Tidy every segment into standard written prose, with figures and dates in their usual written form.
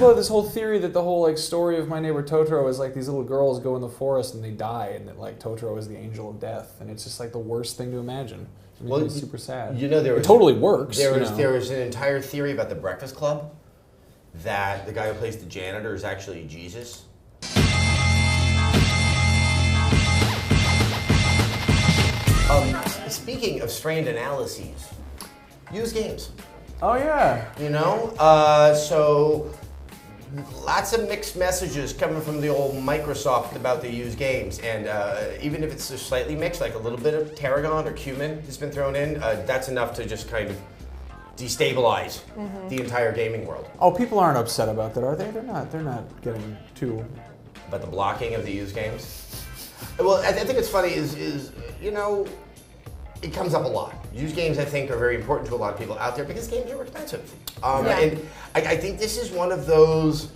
people have this whole theory that the whole like story of My Neighbor Totoro is like these little girls go in the forest and they die, and that like Totoro is the angel of death, and it's just like the worst thing to imagine. I mean, it's super sad. You know, it totally works. There was an entire theory about the Breakfast Club that the guy who plays the janitor is actually Jesus. Speaking of strained analyses, used games. Oh yeah. You know, so lots of mixed messages coming from the old Microsoft about the used games, and even if it's just slightly mixed, like a little bit of tarragon or cumin has been thrown in, that's enough to just kind of destabilize the entire gaming world. Oh, people aren't upset about that, are they? They're not getting too. About the blocking of the used games. Well, I think it's funny is you know, it comes up a lot. Used games, I think, are very important to a lot of people out there because games are expensive. And I think this is one of those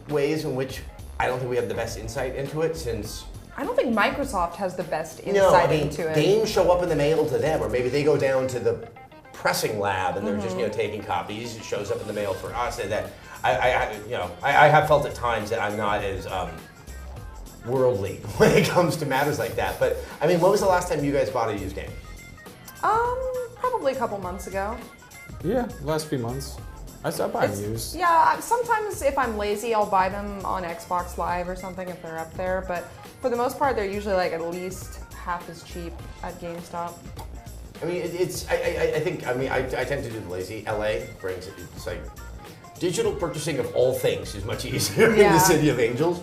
ways in which I don't think we have the best insight into it, since I don't think Microsoft has the best insight into it. Games show up in the mail to them, or maybe they go down to the pressing lab and they're just taking copies. It shows up in the mail for us, and that I have felt at times that I'm not as worldly when it comes to matters like that. But I mean, when was the last time you guys bought a used game? Probably a couple months ago. Yeah, last few months. I buy them used. Yeah, sometimes if I'm lazy, I'll buy them on Xbox Live or something if they're up there. But for the most part, they're usually like at least half as cheap at GameStop. I mean, I tend to do the lazy. LA brings it. It's like digital purchasing of all things is much easier in the City of Angels.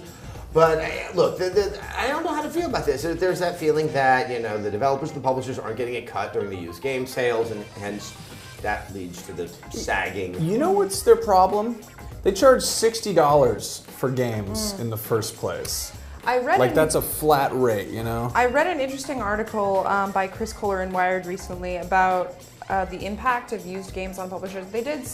But look, I don't know how to feel about this. There's that feeling that, you know, the developers and the publishers aren't getting a cut during the used game sales, and hence that leads to the sagging. You know what's their problem? They charge $60 for games in the first place. I read that's a flat rate, you know? I read an interesting article by Chris Kohler in Wired recently about the impact of used games on publishers. They did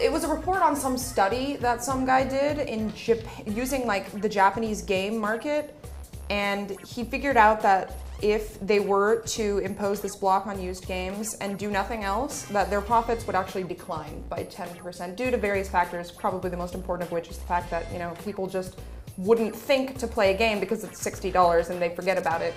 it was a report on some study that some guy did in Japan, using like the Japanese game market, and he figured out that if they were to impose this block on used games and do nothing else, that their profits would actually decline by 10% due to various factors, probably the most important of which is the fact that, you know, people just wouldn't think to play a game because it's $60 and they forget about it.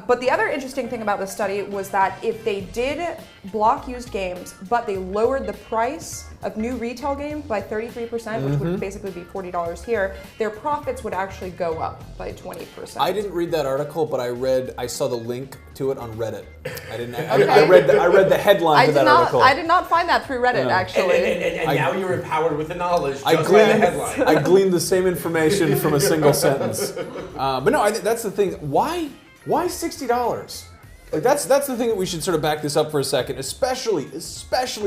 But the other interesting thing about this study was that if they did block used games, but they lowered the price of new retail games by 33%, which would basically be $40 here, their profits would actually go up by 20%. I didn't read that article, but I saw the link to it on Reddit. I read the headline to that article. I did not find that through Reddit, actually. And now you're empowered with the knowledge just by the headline. I gleaned the same information from a single sentence. But no, that's the thing. Why $60? Like that's the thing that we should sort of back this up for a second, especially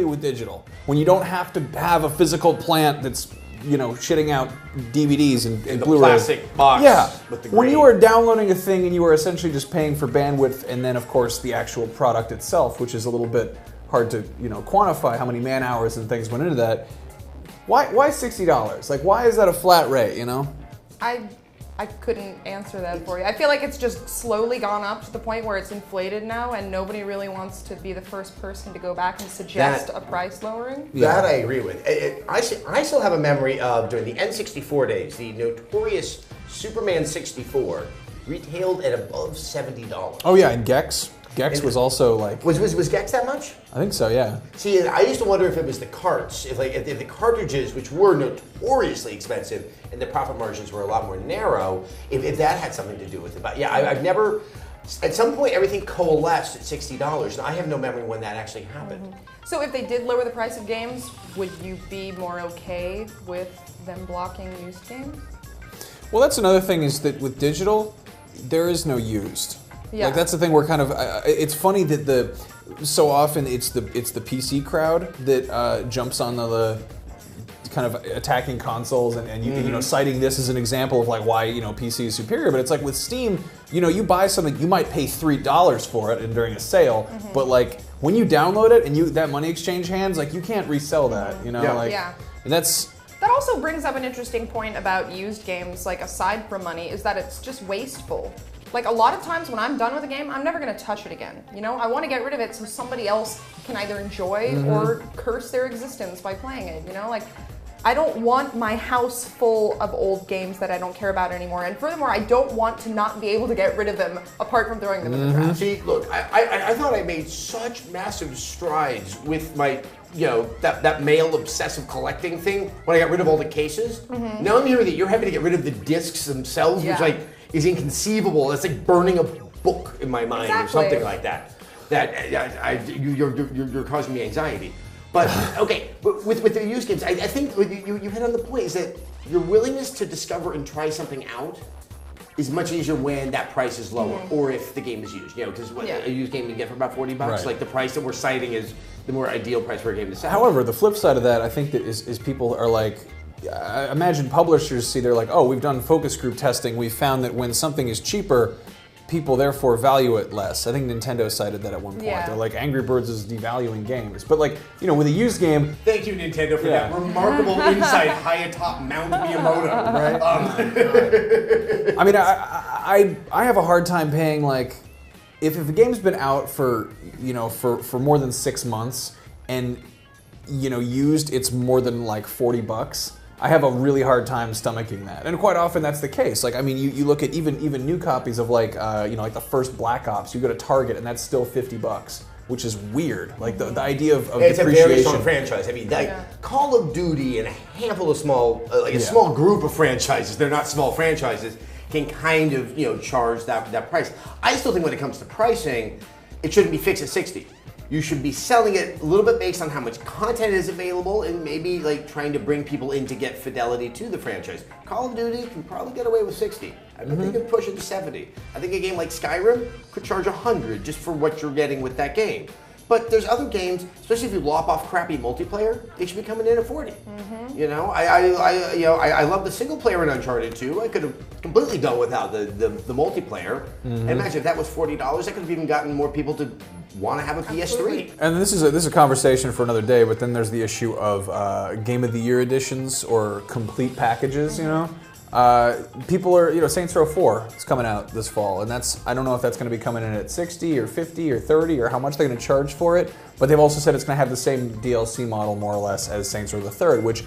with digital, when you don't have to have a physical plant that's, you know, shitting out DVDs and Blu-rays. Plastic box. Yeah. With the when you are downloading a thing and you are essentially just paying for bandwidth, and then of course the actual product itself, which is a little bit hard to, you know, quantify how many man hours and things went into that. Why $60? Like, why is that a flat rate? You know. I couldn't answer that for you. I feel like it's just slowly gone up to the point where it's inflated now, and nobody really wants to be the first person to go back and suggest a price lowering. That I agree with. I still have a memory of during the N64 days, the notorious Superman 64 retailed at above $70. Oh yeah, and Gex. Gex was also like... Was Gex that much? I think so, yeah. See, I used to wonder if it was the carts, if the cartridges, which were notoriously expensive, and the profit margins were a lot more narrow, if that had something to do with it. But yeah, I've never... At some point, everything coalesced at $60, and I have no memory when that actually happened. So if they did lower the price of games, would you be more okay with them blocking used games? Well, that's another thing, is that with digital, there is no used. Yeah. Like that's the thing. We're kind of. It's funny that so often it's the PC crowd that jumps on the kind of attacking consoles and you know, citing this as an example of like why, you know, PC is superior. But it's like with Steam, you know, you buy something, you might pay $3 for it and during a sale, but like when you download it and that money exchange hands, like you can't resell that. You know, and that's. That also brings up an interesting point about used games, like aside from money, is that it's just wasteful. Like a lot of times when I'm done with a game, I'm never gonna touch it again. You know, I want to get rid of it so somebody else can either enjoy or curse their existence by playing it. You know, like I don't want my house full of old games that I don't care about anymore. And furthermore, I don't want to not be able to get rid of them apart from throwing them in the trash. See, look, I thought I made such massive strides with my, you know, that male obsessive collecting thing when I got rid of all the cases. Now I'm hearing that you're having to get rid of the discs themselves, which like is inconceivable. It's like burning a book in my mind or something like that. You're causing me anxiety. But okay, with the used games, I think you hit on the point is that your willingness to discover and try something out is much easier when that price is lower, or if the game is used. You know, because a used game you get for about $40, Right. like the price that we're citing is the more ideal price for a game to sell. However, the flip side of that, I think, that is people are like, I imagine publishers see, they're like, oh, we've done focus group testing, we've found that when something is cheaper, people therefore value it less. I think Nintendo cited that at one point. Yeah. They're like, Angry Birds is devaluing games. But like, you know, with a used game, Thank you, Nintendo, for that remarkable insight high atop Mount Miyamoto. right? I mean, I have a hard time paying, like, if a game's been out for, you know, for more than 6 months and, you know, used, it's more than like $40. I have a really hard time stomaching that, and quite often that's the case. Like, I mean, you look at even new copies of like you know, like the first Black Ops. You go to Target and that's still $50, which is weird. Like the idea of It's a depreciation. very strong franchise. I mean, like Call of Duty and a handful of small, like a small group of franchises. They're not small franchises. Can kind of, you know, charge that price. I still think when it comes to pricing, it shouldn't be fixed at 60. You should be selling it a little bit based on how much content is available and maybe like trying to bring people in to get fidelity to the franchise. Call of Duty can probably get away with 60. I think they could push it to 70. I think a game like Skyrim could charge 100 just for what you're getting with that game. But there's other games, especially if you lop off crappy multiplayer, they should be coming in at 40. You know, I love the single player in Uncharted 2. I could have completely done without the multiplayer. And imagine if that was $40, I could have even gotten more people to want to have a PS3. And this is a conversation for another day. But then there's the issue of Game of the Year editions or complete packages. You know. People are, you know, Saints Row 4 is coming out this fall, and I don't know if that's going to be coming in at 60 or 50 or 30 or how much they're going to charge for it, but they've also said it's going to have the same DLC model more or less as Saints Row the Third, which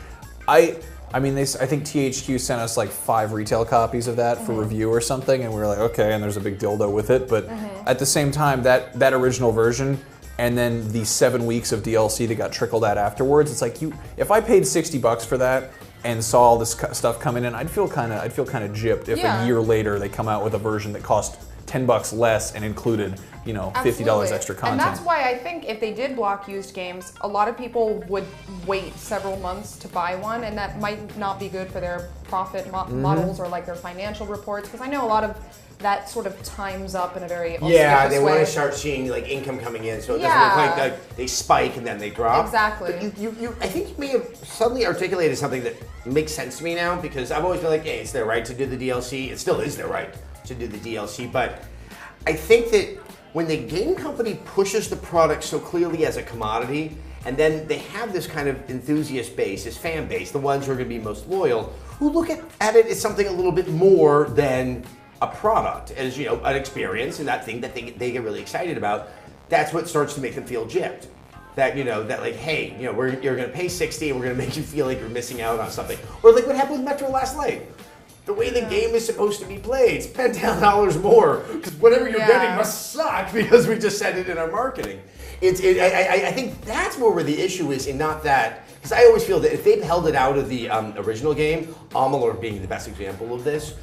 I mean, I think THQ sent us like 5 retail copies of that for review or something, and we were like, okay, and there's a big dildo with it, but at the same time, that original version and then the 7 weeks of DLC that got trickled out afterwards, it's like, if I paid $60 for that and saw all this stuff coming in, I'd feel kind of gypped if a year later they come out with a version that cost $10 less and included, you know, $50 extra content. And that's why I think if they did block used games, a lot of people would wait several months to buy one, and that might not be good for their profit models or like their financial reports, because I know a lot of that sort of times up in a very they way. want to start seeing like income coming in, so it doesn't look like they spike and then they drop. Exactly. But you I think you may have suddenly articulated something that makes sense to me now, because I've always been like, hey, it's their right to do the DLC. It still is their right to do the DLC, but I think that when the game company pushes the product so clearly as a commodity, and then they have this kind of enthusiast base, this fan base, the ones who are going to be most loyal, who look at it as something a little bit more than a product, as, you know, an experience and that thing that they get really excited about. That's what starts to make them feel gypped. That, you know, that like, hey, you know, you're going to pay 60 and we're going to make you feel like you're missing out on something. Or like what happened with Metro Last Light. The way the game is supposed to be played, spend $10 more, because whatever you're getting must suck because we just said it in our marketing. I think that's more where the issue is, and not that, because I always feel that if they've held it out of the original game, Amalur being the best example of this,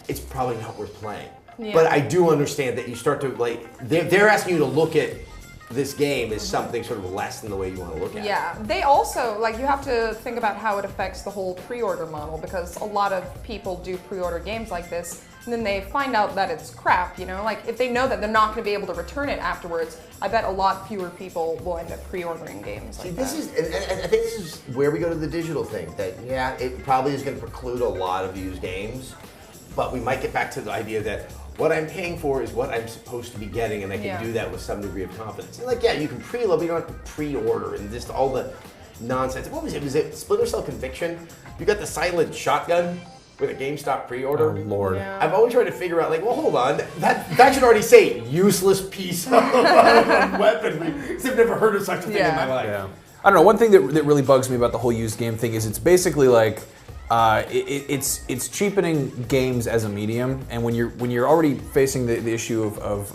it's probably not worth playing. Yeah. But I do understand that you start to, like, they're asking you to look at this game as something sort of less than the way you want to look at it. Yeah, they also, like, you have to think about how it affects the whole pre-order model, because a lot of people do pre-order games like this, and then they find out that it's crap, you know? Like, if they know that they're not going to be able to return it afterwards, I bet a lot fewer people will end up pre-ordering games like that. And I think this is where we go to the digital thing, that, yeah, it probably is going to preclude a lot of used games, but we might get back to the idea that what I'm paying for is what I'm supposed to be getting, and I can do that with some degree of confidence. And like, yeah, you can pre-load, but you don't have to pre-order, and just all the nonsense. What was it? Was it Splinter Cell Conviction? You got the silent shotgun with a GameStop pre-order. Oh, Lord. Yeah. I've always tried to figure out, like, well, hold on, that should already say useless piece of weaponry. Because I've never heard of such a thing in my life. Yeah. I don't know. One thing that really bugs me about the whole used game thing is it's basically like it's cheapening games as a medium, and when you're already facing the issue of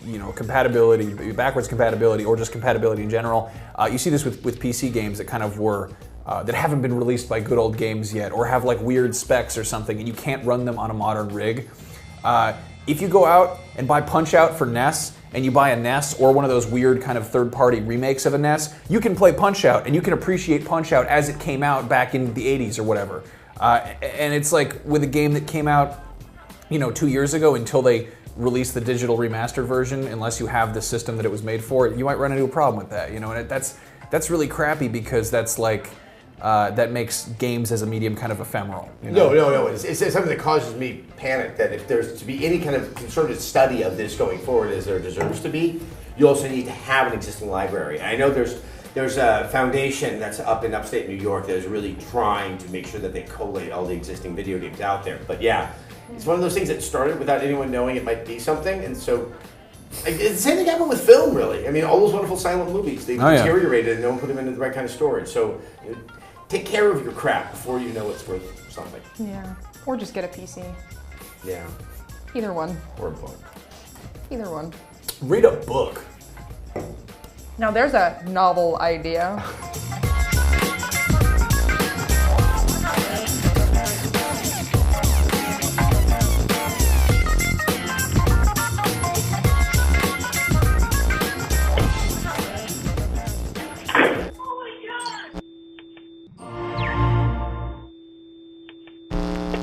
you know, compatibility, backwards compatibility, or just compatibility in general, you see this with PC games that kind of were. That haven't been released by good old games yet, or have like weird specs or something, and you can't run them on a modern rig. If you go out and buy Punch-Out for NES, and you buy a NES or one of those weird kind of third-party remakes of a NES, you can play Punch-Out, and you can appreciate Punch-Out as it came out back in the 80s or whatever. And it's like with a game that came out, you know, 2 years ago, until they release the digital remastered version, unless you have the system that it was made for, you might run into a problem with that, you know, and that's really crappy, because that's like, that makes games as a medium kind of ephemeral. You know? No. It's something that causes me panic, that if there's to be any kind of concerted study of this going forward, as there deserves to be, you also need to have an existing library. I know there's a foundation that's up in upstate New York that is really trying to make sure that they collate all the existing video games out there. But yeah, it's one of those things that started without anyone knowing it might be something, and so it's the same thing happened with film, really. I mean, all those wonderful silent movies, they deteriorated and no one put them into the right kind of storage. So take care of your crap before you know it's worth something. Yeah. Or just get a PC. Yeah. Either one. Or a book. Either one. Read a book. Now there's a novel idea.